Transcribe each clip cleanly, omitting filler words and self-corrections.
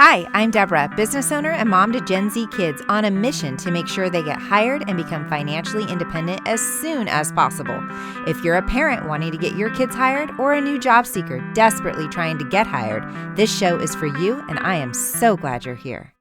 Hi, I'm Deborah, business owner and mom to Gen Z kids on a mission to make sure they get hired and become financially independent as soon as possible. If you're a parent wanting to get your kids hired or a new job seeker desperately trying to get hired, this show is for you, and I am so glad you're here.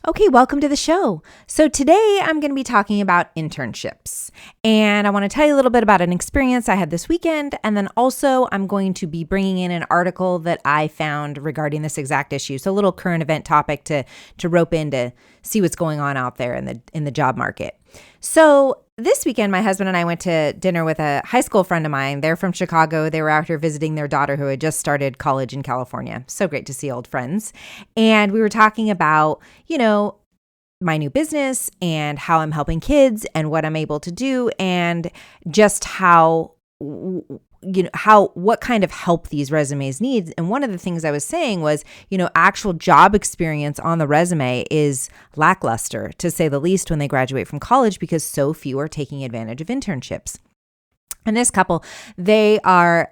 Okay, welcome to the show. So today I'm going to be talking about internships, and I want to tell you a little bit about an experience I had this weekend, and then also I'm going to be bringing in an article that I found regarding this exact issue. So a little current event topic to rope in to see what's going on out there in the job market. So this weekend, my husband and I went to dinner with a high school friend of mine. They're from Chicago. They were out here visiting their daughter who had just started college in California. So great to see old friends. And we were talking about, my new business and how I'm helping kids and what I'm able to do and just what kind of help these resumes need. And one of the things I was saying was, actual job experience on the resume is lackluster, to say the least, when they graduate from college because so few are taking advantage of internships. And this couple, they are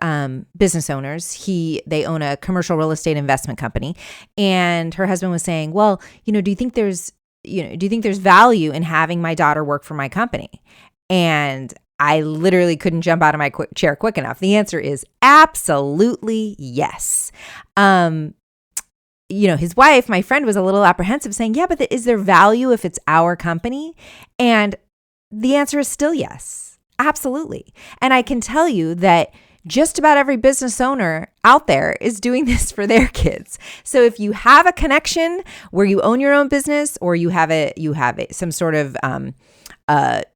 business owners. They own a commercial real estate investment company. And her husband was saying, well, do you think there's value in having my daughter work for my company? And I literally couldn't jump out of my chair quick enough. The answer is absolutely yes. His wife, my friend, was a little apprehensive saying, yeah, but is there value if it's our company? And the answer is still yes, absolutely. And I can tell you that just about every business owner out there is doing this for their kids. So if you have a connection where you own your own business, or you have some sort of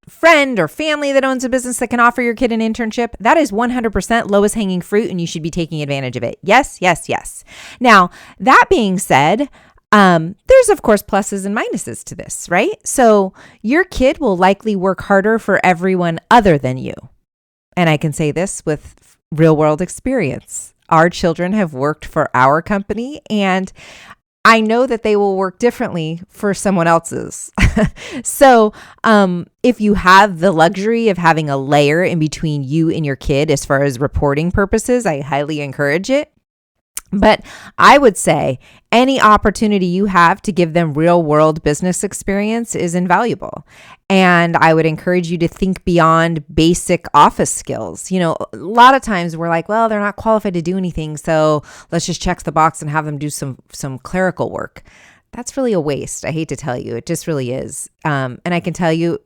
friend or family that owns a business that can offer your kid an internship, that is 100% lowest hanging fruit, and you should be taking advantage of it. Yes, yes, yes. Now, that being said, there's of course pluses and minuses to this, right? So your kid will likely work harder for everyone other than you. And I can say this with real world experience. Our children have worked for our company, and I know that they will work differently for someone else's. So if you have the luxury of having a layer in between you and your kid as far as reporting purposes, I highly encourage it. But I would say any opportunity you have to give them real world business experience is invaluable. And I would encourage you to think beyond basic office skills. A lot of times we're like, well, they're not qualified to do anything, so let's just check the box and have them do some clerical work. That's really a waste. I hate to tell you, it just really is. And I can tell you,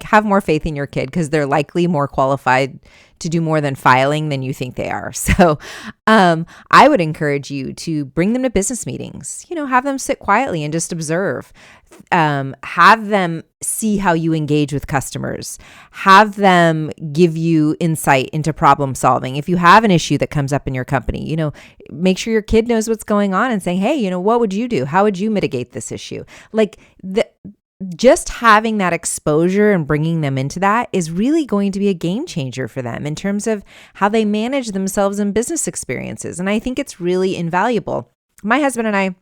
have more faith in your kid because they're likely more qualified to do more than filing than you think they are. So I would encourage you to bring them to business meetings, have them sit quietly and just observe, have them see how you engage with customers, have them give you insight into problem solving. If you have an issue that comes up in your company, make sure your kid knows what's going on and saying, hey, what would you do? How would you mitigate this issue? Just having that exposure and bringing them into that is really going to be a game changer for them in terms of how they manage themselves in business experiences. And I think it's really invaluable. My husband and I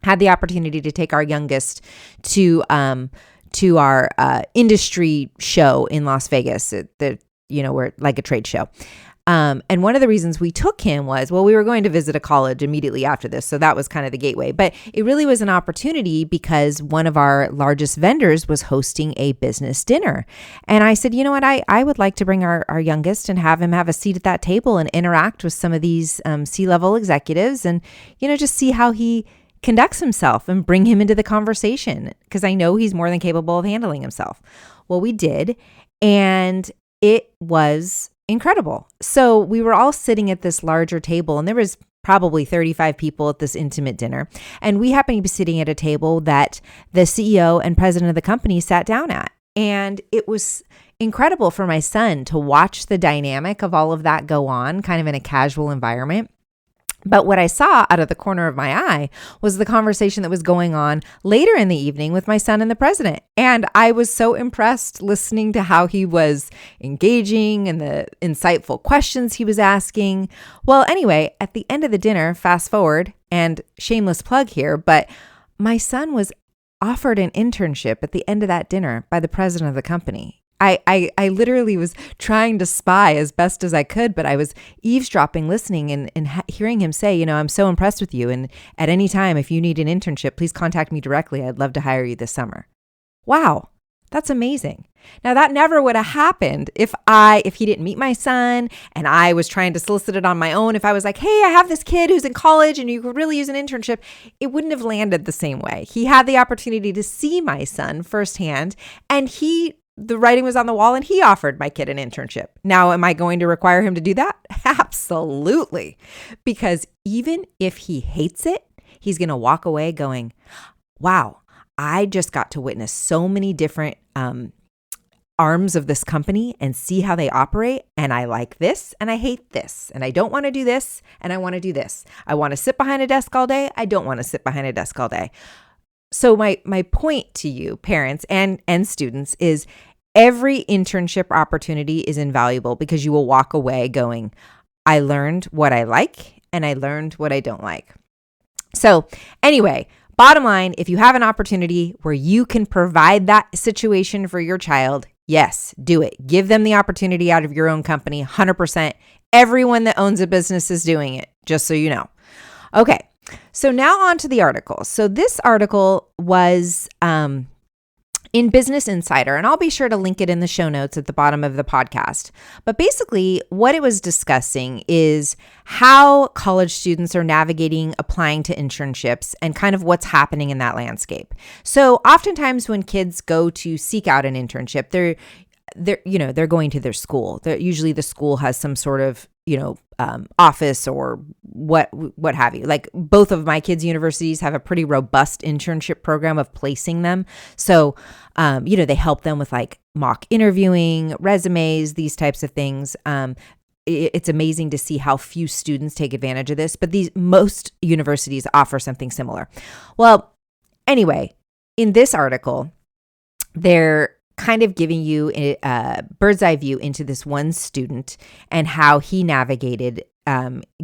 had the opportunity to take our youngest to our industry show in Las Vegas. We're like a trade show. And one of the reasons we took him was, we were going to visit a college immediately after this. So that was kind of the gateway. But it really was an opportunity because one of our largest vendors was hosting a business dinner. And I said, you know what, I would like to bring our youngest and have him have a seat at that table and interact with some of these C-level executives and, just see how he conducts himself and bring him into the conversation because I know he's more than capable of handling himself. Well, we did. And it was incredible. So we were all sitting at this larger table, and there was probably 35 people at this intimate dinner. And we happened to be sitting at a table that the CEO and president of the company sat down at. And it was incredible for my son to watch the dynamic of all of that go on kind of in a casual environment. But what I saw out of the corner of my eye was the conversation that was going on later in the evening with my son and the president. And I was so impressed listening to how he was engaging and the insightful questions he was asking. Well, anyway, at the end of the dinner, fast forward, and shameless plug here, but my son was offered an internship at the end of that dinner by the president of the company. I literally was trying to spy as best as I could, but I was eavesdropping, listening, and hearing him say, I'm so impressed with you. And at any time, if you need an internship, please contact me directly. I'd love to hire you this summer. Wow. That's amazing. Now that never would have happened if he didn't meet my son and I was trying to solicit it on my own. If I was like, hey, I have this kid who's in college and you could really use an internship, it wouldn't have landed the same way. He had the opportunity to see my son firsthand, and the writing was on the wall, and he offered my kid an internship. Now, am I going to require him to do that? Absolutely. Because even if he hates it, he's going to walk away going, wow, I just got to witness so many different arms of this company and see how they operate. And I like this and I hate this. And I don't want to do this and I want to do this. I want to sit behind a desk all day. I don't want to sit behind a desk all day. So my point to you, parents and students, is every internship opportunity is invaluable because you will walk away going, I learned what I like and I learned what I don't like. So anyway, bottom line, if you have an opportunity where you can provide that situation for your child, yes, do it. Give them the opportunity out of your own company, 100%. Everyone that owns a business is doing it, just so you know. Okay, so now on to the article. So this article was in Business Insider, and I'll be sure to link it in the show notes at the bottom of the podcast. But basically, what it was discussing is how college students are navigating applying to internships and kind of what's happening in that landscape. So oftentimes when kids go to seek out an internship, they're going to their school. Usually the school has some sort of office or what have you. Like both of my kids' universities have a pretty robust internship program of placing them. So, they help them with like mock interviewing, resumes, these types of things. It's amazing to see how few students take advantage of this, but most universities offer something similar. Well, anyway, in this article, they're kind of giving you a bird's eye view into this one student and how he navigated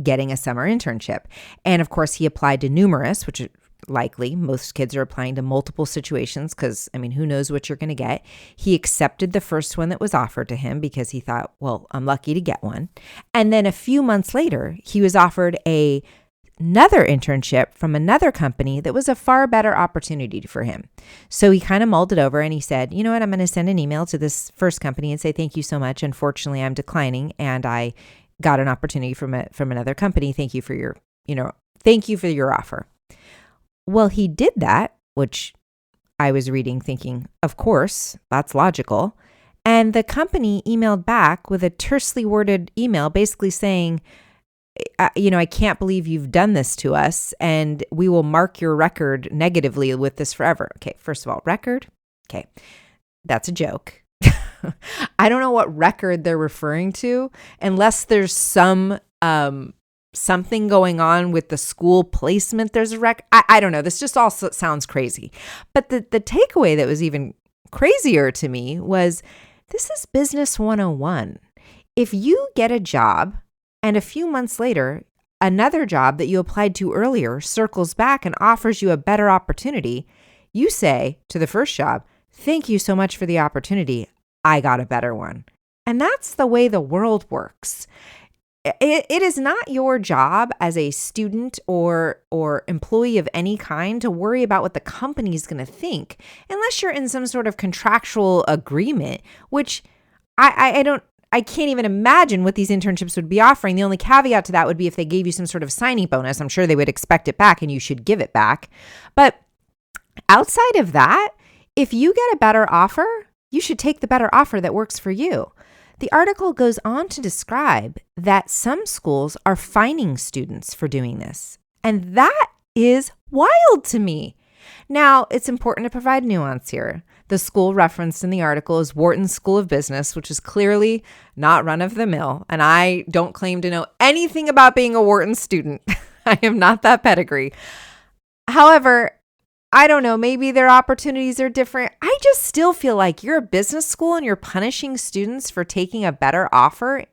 getting a summer internship. And of course, he applied to numerous, which likely most kids are applying to multiple situations because, who knows what you're going to get. He accepted the first one that was offered to him because he thought, well, I'm lucky to get one. And then a few months later, he was offered another internship from another company that was a far better opportunity for him. So he kind of mulled it over and he said, you know what, I'm going to send an email to this first company and say, thank you so much. Unfortunately, I'm declining and I got an opportunity from another company. Thank you for your offer. Well, he did that, which I was reading thinking, of course, that's logical. And the company emailed back with a tersely worded email basically saying, I can't believe you've done this to us and we will mark your record negatively with this forever. Okay, first of all, record. Okay, that's a joke. I don't know what record they're referring to unless there's some something going on with the school placement. There's a record. I don't know. This just all sounds crazy. But the takeaway that was even crazier to me was this is business 101. If you get a job and a few months later, another job that you applied to earlier circles back and offers you a better opportunity, you say to the first job, thank you so much for the opportunity. I got a better one. And that's the way the world works. It is not your job as a student or employee of any kind to worry about what the company is going to think, unless you're in some sort of contractual agreement, which I can't even imagine what these internships would be offering. The only caveat to that would be if they gave you some sort of signing bonus. I'm sure they would expect it back and you should give it back. But outside of that, if you get a better offer, you should take the better offer that works for you. The article goes on to describe that some schools are fining students for doing this. And that is wild to me. Now, it's important to provide nuance here. The school referenced in the article is Wharton School of Business, which is clearly not run of the mill. And I don't claim to know anything about being a Wharton student. I am not that pedigree. However, I don't know, maybe their opportunities are different. I just still feel like you're a business school and you're punishing students for taking a better offer.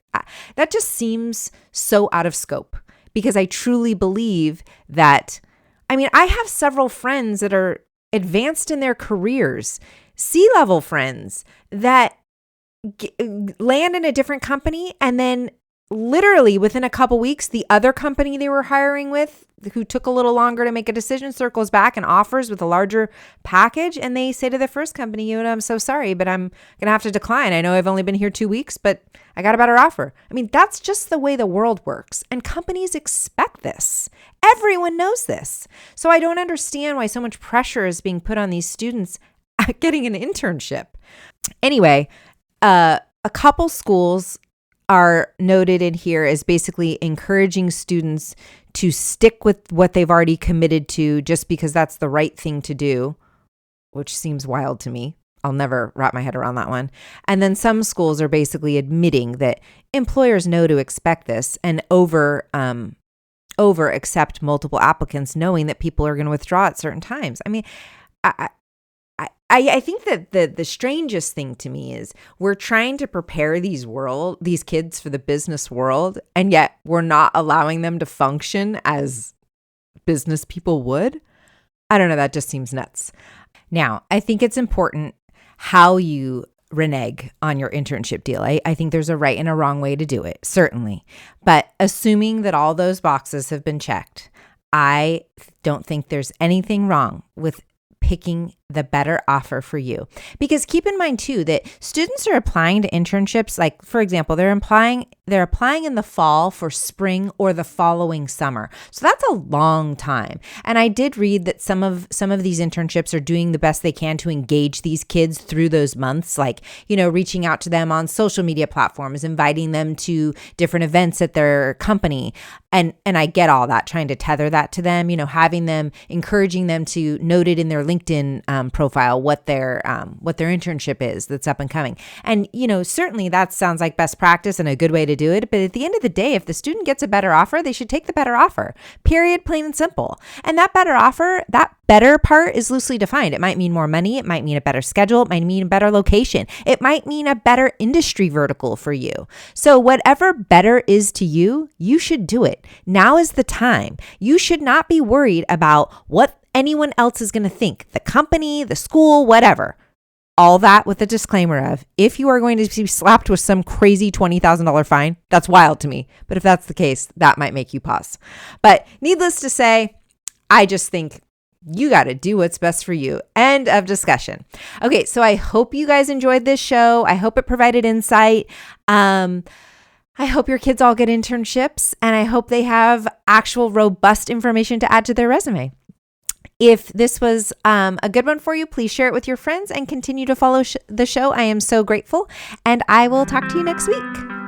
That just seems so out of scope because I truly believe that, I have several friends that are advanced in their careers, C-level friends that land in a different company, and then literally within a couple weeks, the other company they were hiring with, who took a little longer to make a decision, circles back and offers with a larger package. And they say to the first company, I'm so sorry, but I'm going to have to decline. I know I've only been here 2 weeks, but I got a better offer. I mean, that's just the way the world works. And companies expect this. Everyone knows this. So I don't understand why so much pressure is being put on these students at getting an internship. Anyway, a couple schools are noted in here as basically encouraging students to stick with what they've already committed to just because that's the right thing to do, which seems wild to me. I'll never wrap my head around that one. And then some schools are basically admitting that employers know to expect this and over accept multiple applicants, knowing that people are going to withdraw at certain times. I mean, I think that the strangest thing to me is we're trying to prepare these kids for the business world, and yet we're not allowing them to function as business people would. I don't know. That just seems nuts. Now, I think it's important how you renege on your internship deal. I think there's a right and a wrong way to do it, certainly. But assuming that all those boxes have been checked, I don't think there's anything wrong with picking the better offer for you. Because keep in mind too that students are applying to internships, like for example, they're applying in the fall for spring or the following summer. So that's a long time. And I did read that some of these internships are doing the best they can to engage these kids through those months, like, reaching out to them on social media platforms, inviting them to different events at their company. And I get all that, trying to tether that to them, having them, encouraging them to note it in their LinkedIn profile, what their internship is that's up and coming. And, certainly that sounds like best practice and a good way to do it. But at the end of the day, if the student gets a better offer, they should take the better offer, period, plain and simple. And that better offer, that better part is loosely defined. It might mean more money. It might mean a better schedule. It might mean a better location. It might mean a better industry vertical for you. So whatever better is to you, you should do it. Now is the time. You should not be worried about what anyone else is going to think, the company, the school, whatever. All that with a disclaimer of, if you are going to be slapped with some crazy $20,000 fine, that's wild to me. But if that's the case, that might make you pause. But needless to say, I just think you got to do what's best for you. End of discussion. Okay, so I hope you guys enjoyed this show. I hope it provided insight. I hope your kids all get internships, and I hope they have actual robust information to add to their resume. If this was a good one for you, please share it with your friends and continue to follow the show. I am so grateful, and I will talk to you next week.